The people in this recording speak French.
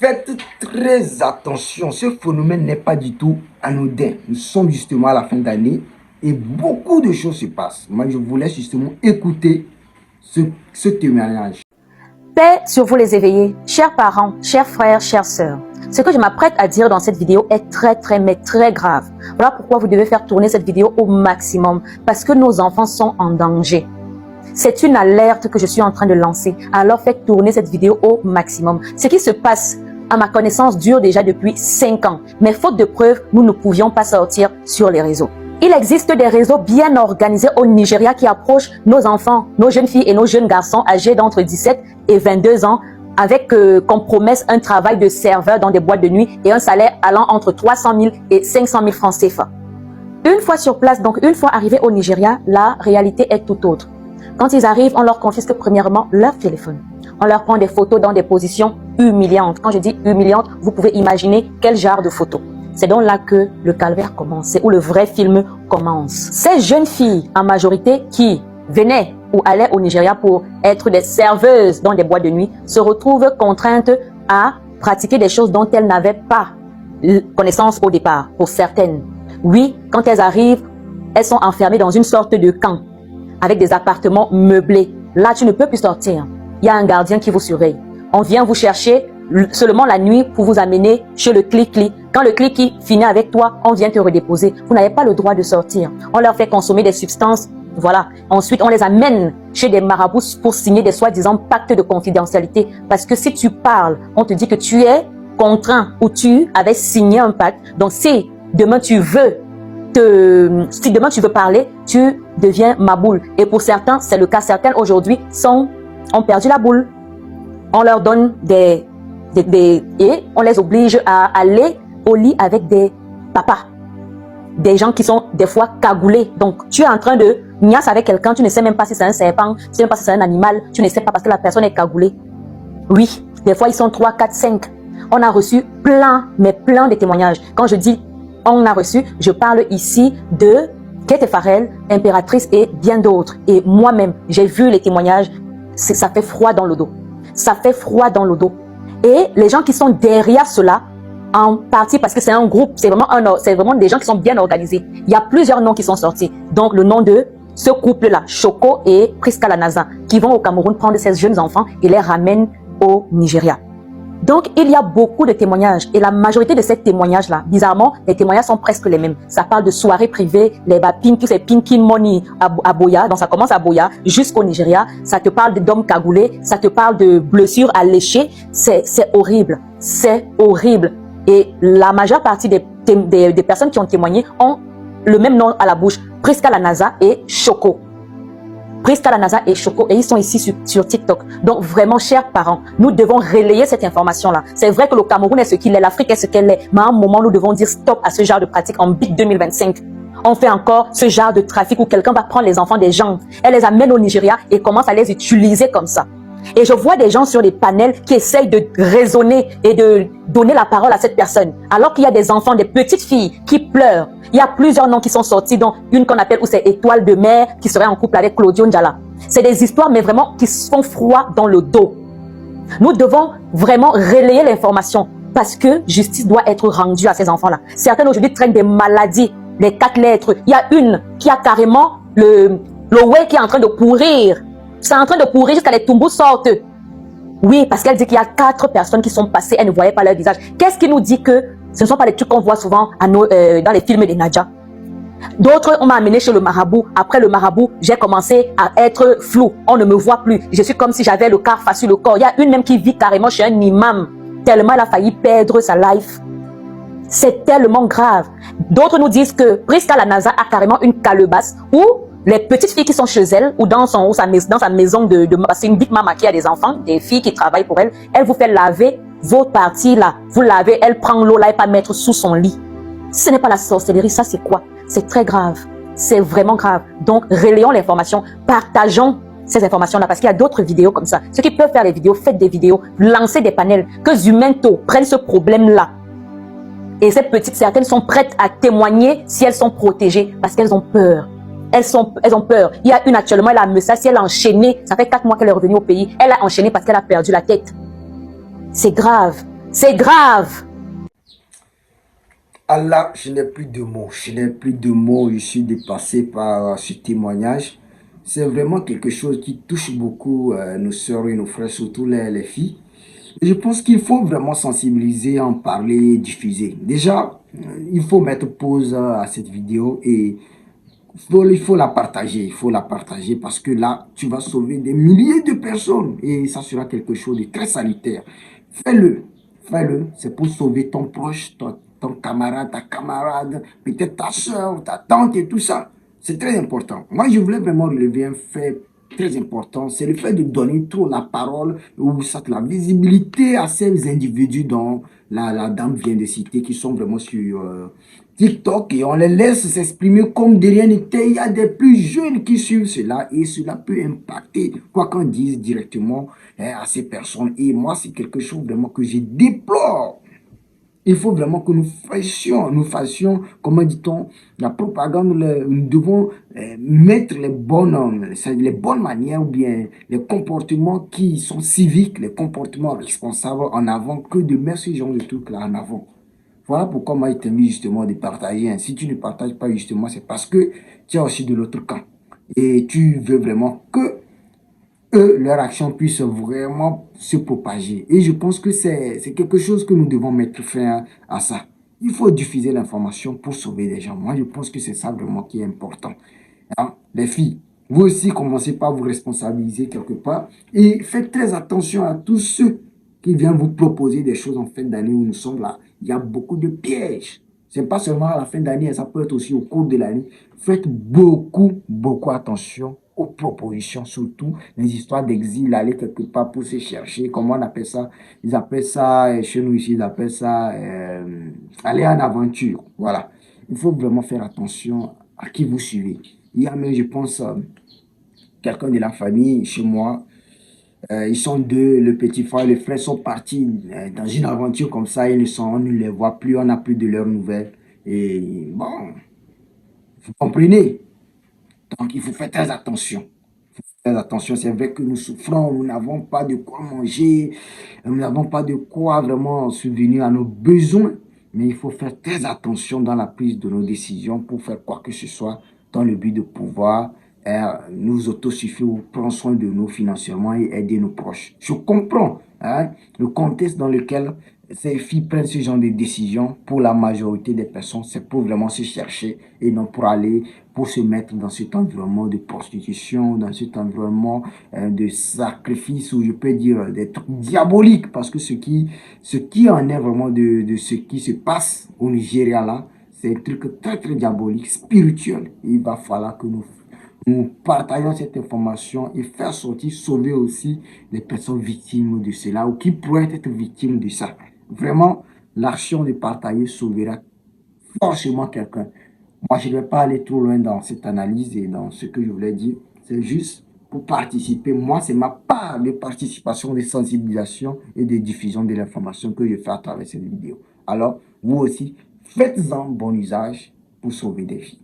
Faites très attention, ce phénomène n'est pas du tout anodin. Nous sommes justement à la fin d'année et beaucoup de choses se passent. Moi, je vous laisse justement écouter ce témoignage. Paix sur vous les éveillés, chers parents, chers frères, chères sœurs. Ce que je m'apprête à dire dans cette vidéo est très grave. Voilà pourquoi vous devez faire tourner cette vidéo au maximum, parce que nos enfants sont en danger. C'est une alerte que je suis en train de lancer, alors faites tourner cette vidéo au maximum. Ce qui se passe, à ma connaissance, dure déjà depuis 5 ans, mais faute de preuves, nous ne pouvions pas sortir sur les réseaux. Il existe des réseaux bien organisés au Nigeria qui approchent nos enfants, nos jeunes filles et nos jeunes garçons âgés d'entre 17 et 22 ans avec comme promesse un travail de serveur dans des boîtes de nuit et un salaire allant entre 300 000 et 500 000 francs CFA. Une fois sur place, donc une fois arrivés au Nigeria, la réalité est tout autre. Quand ils arrivent, on leur confisque premièrement leur téléphone. On leur prend des photos dans des positions humiliantes. Quand je dis humiliantes, vous pouvez imaginer quel genre de photos. C'est donc là que le calvaire commence, c'est où le vrai film commence. Ces jeunes filles, en majorité, qui venaient ou allaient au Nigeria pour être des serveuses dans des boîtes de nuit, se retrouvent contraintes à pratiquer des choses dont elles n'avaient pas connaissance au départ, pour certaines. Oui, quand elles arrivent, elles sont enfermées dans une sorte de camp, avec des appartements meublés. Là, tu ne peux plus sortir. Il y a un gardien qui vous surveille. On vient vous chercher seulement la nuit pour vous amener chez le clic-clic. Quand le clic-clic finit avec toi, on vient te redéposer. Vous n'avez pas le droit de sortir. On leur fait consommer des substances. Voilà. Ensuite, on les amène chez des marabouts pour signer des soi-disant pactes de confidentialité. Parce que si tu parles, on te dit que tu es contraint ou tu avais signé un pacte. Donc, si demain tu veux parler, tu deviens maboule. Et pour certains, c'est le cas. Certains aujourd'hui ont perdu la boule. On leur donne et on les oblige à aller au lit avec des papas. Des gens qui sont des fois cagoulés. Donc, tu es en train de niasse avec quelqu'un, tu ne sais même pas si c'est un serpent, tu ne sais même pas si c'est un animal, tu ne sais pas parce que la personne est cagoulée. Oui, des fois ils sont 3, 4, 5. On a reçu plein de témoignages. Quand je dis on a reçu, je parle ici de Kate Farrell, Impératrice et bien d'autres. Et moi-même, j'ai vu les témoignages, ça fait froid dans le dos. Ça fait froid dans le dos. Et les gens qui sont derrière cela, en partie parce que c'est un groupe, c'est vraiment des gens qui sont bien organisés. Il y a plusieurs noms qui sont sortis. Donc le nom de ce couple-là, Choco et Priska Lanaza, qui vont au Cameroun prendre ces jeunes enfants et les ramènent au Nigeria. Donc, il y a beaucoup de témoignages et la majorité de ces témoignages-là, bizarrement, les témoignages sont presque les mêmes. Ça parle de soirées privées, les c'est Pinky Money à Boya, donc ça commence à Boya jusqu'au Nigeria. Ça te parle d'hommes cagoulés, ça te parle de blessures à lécher. C'est horrible, c'est horrible. Et la majeure partie des personnes qui ont témoigné ont le même nom à la bouche, Priska Lanaza et Choco. Priska Lanaza et Choco, et ils sont ici sur TikTok. Donc vraiment, chers parents, nous devons relayer cette information-là. C'est vrai que le Cameroun est ce qu'il est, l'Afrique est ce qu'elle est, mais à un moment, nous devons dire stop à ce genre de pratique en BIC 2025. On fait encore ce genre de trafic où quelqu'un va prendre les enfants des gens, elle les amène au Nigeria et commence à les utiliser comme ça. Et je vois des gens sur les panels qui essayent de raisonner et de donner la parole à cette personne. Alors qu'il y a des enfants, des petites filles qui pleurent. Il y a plusieurs noms qui sont sortis, dont une qu'on appelle où c'est Étoile de mer, qui serait en couple avec Claudio Njala. C'est des histoires, mais vraiment qui font froid dans le dos. Nous devons vraiment relayer l'information parce que justice doit être rendue à ces enfants-là. Certains aujourd'hui traînent des maladies, les 4 lettres. Il y a une qui a carrément le whey qui est en train de pourrir. C'est en train de pourrir jusqu'à les tumbos sortent. Oui, parce qu'elle dit qu'il y a 4 personnes qui sont passées, elles ne voyaient pas leur visage. Qu'est-ce qui nous dit que ce ne sont pas les trucs qu'on voit souvent dans les films des Nadja? D'autres, on m'a amené chez le marabout. Après le marabout, j'ai commencé à être flou. On ne me voit plus. Je suis comme si j'avais le quart face sur le corps. Il y a une même qui vit carrément chez un imam. Tellement elle a failli perdre sa life. C'est tellement grave. D'autres nous disent que Priska Lanaza a carrément une calebasse où les petites filles qui sont chez elle ou dans sa maison c'est une big mama qui a des enfants, des filles qui travaillent pour elle, elle vous fait laver vos parties là. Vous lavez, elle prend l'eau là et pas mettre sous son lit. Si ce n'est pas la sorcellerie, ça c'est quoi? C'est très grave. C'est vraiment grave. Donc, relayons l'information. Partageons ces informations-là parce qu'il y a d'autres vidéos comme ça. Ceux qui peuvent faire des vidéos, faites des vidéos, lancez des panels. Que Zumento prenne ce problème-là. Et ces petites, certaines sont prêtes à témoigner si elles sont protégées parce qu'elles ont peur. Elles ont peur. Il y a une actuellement, elle a Messa, si elle a enchaîné, ça fait 4 mois qu'elle est revenue au pays, elle a enchaîné parce qu'elle a perdu la tête. C'est grave. C'est grave. Allah, je n'ai plus de mots, je suis dépassé par ce témoignage. C'est vraiment quelque chose qui touche beaucoup nos sœurs et nos frères, surtout les filles. Et je pense qu'il faut vraiment sensibiliser, en parler, diffuser. Déjà, il faut mettre pause à cette vidéo et il faut la partager, il faut la partager parce que là, tu vas sauver des milliers de personnes et ça sera quelque chose de très salutaire. Fais-le, fais-le, c'est pour sauver ton proche, ton camarade, ta camarade, peut-être ta soeur, ta tante et tout ça. C'est très important. Moi, je voulais vraiment relever un fait très important, c'est le fait de donner trop la parole ou ça, la visibilité à ces individus dont la dame vient de citer, qui sont vraiment sur TikTok et on les laisse s'exprimer comme de rien n'était. Il y a des plus jeunes qui suivent cela et cela peut impacter quoi qu'on dise directement à ces personnes. Et moi, c'est quelque chose vraiment que je déplore. Il faut vraiment que nous fassions, comment dit-on, la propagande. Nous devons mettre les bonnes manières ou bien les comportements qui sont civiques, les comportements responsables en avant, que de mettre ce genre de trucs-là en avant. Voilà pourquoi moi, il t'a mis justement de partager. Si tu ne partages pas justement, c'est parce que tu es aussi de l'autre camp. Et tu veux vraiment que eux, leur action puisse vraiment se propager. Et je pense que c'est quelque chose que nous devons mettre fin à ça. Il faut diffuser l'information pour sauver des gens. Moi, je pense que c'est ça vraiment qui est important. Hein? Les filles, vous aussi, commencez par vous responsabiliser quelque part et faites très attention à tous ceux qui viennent vous proposer des choses en fin d'année où nous sommes là. Il y a beaucoup de pièges. Ce n'est pas seulement à la fin d'année, ça peut être aussi au cours de l'année. Faites beaucoup attention aux propositions, surtout les histoires d'exil, aller quelque part pour se chercher. Comment on appelle ça? Ils appellent ça, chez nous ici, ils appellent ça aller en aventure. Voilà. Il faut vraiment faire attention à qui vous suivez. Il y a même, je pense, quelqu'un de la famille chez moi. Ils sont deux, le petit frère et le frère sont partis dans une aventure comme ça. On ne les voit plus, on n'a plus de leurs nouvelles. Et bon, vous comprenez. Donc, il faut faire très attention. Très attention, c'est vrai que nous souffrons, nous n'avons pas de quoi manger, nous n'avons pas de quoi vraiment subvenir à nos besoins. Mais il faut faire très attention dans la prise de nos décisions pour faire quoi que ce soit dans le but de pouvoir nous autosuffire ou prendre soin de nous financièrement et aider nos proches. Je comprends le contexte dans lequel ces filles prennent ce genre de décisions. Pour la majorité des personnes, c'est pour vraiment se chercher et non pour se mettre dans cet environnement de prostitution, dans cet environnement de sacrifice, ou je peux dire des trucs diaboliques, parce que ce qui en est vraiment de ce qui se passe au Nigeria là, c'est un truc très diabolique, spirituel. Il va falloir que nous partageons cette information et faire sortir, sauver aussi les personnes victimes de cela ou qui pourraient être victimes de ça. Vraiment, l'action de partager sauvera forcément quelqu'un. Moi, je ne vais pas aller trop loin dans cette analyse et dans ce que je voulais dire. C'est juste pour participer. Moi, c'est ma part de participation, de sensibilisation et de diffusion de l'information que je fais à travers cette vidéo. Alors, vous aussi, faites-en bon usage pour sauver des vies.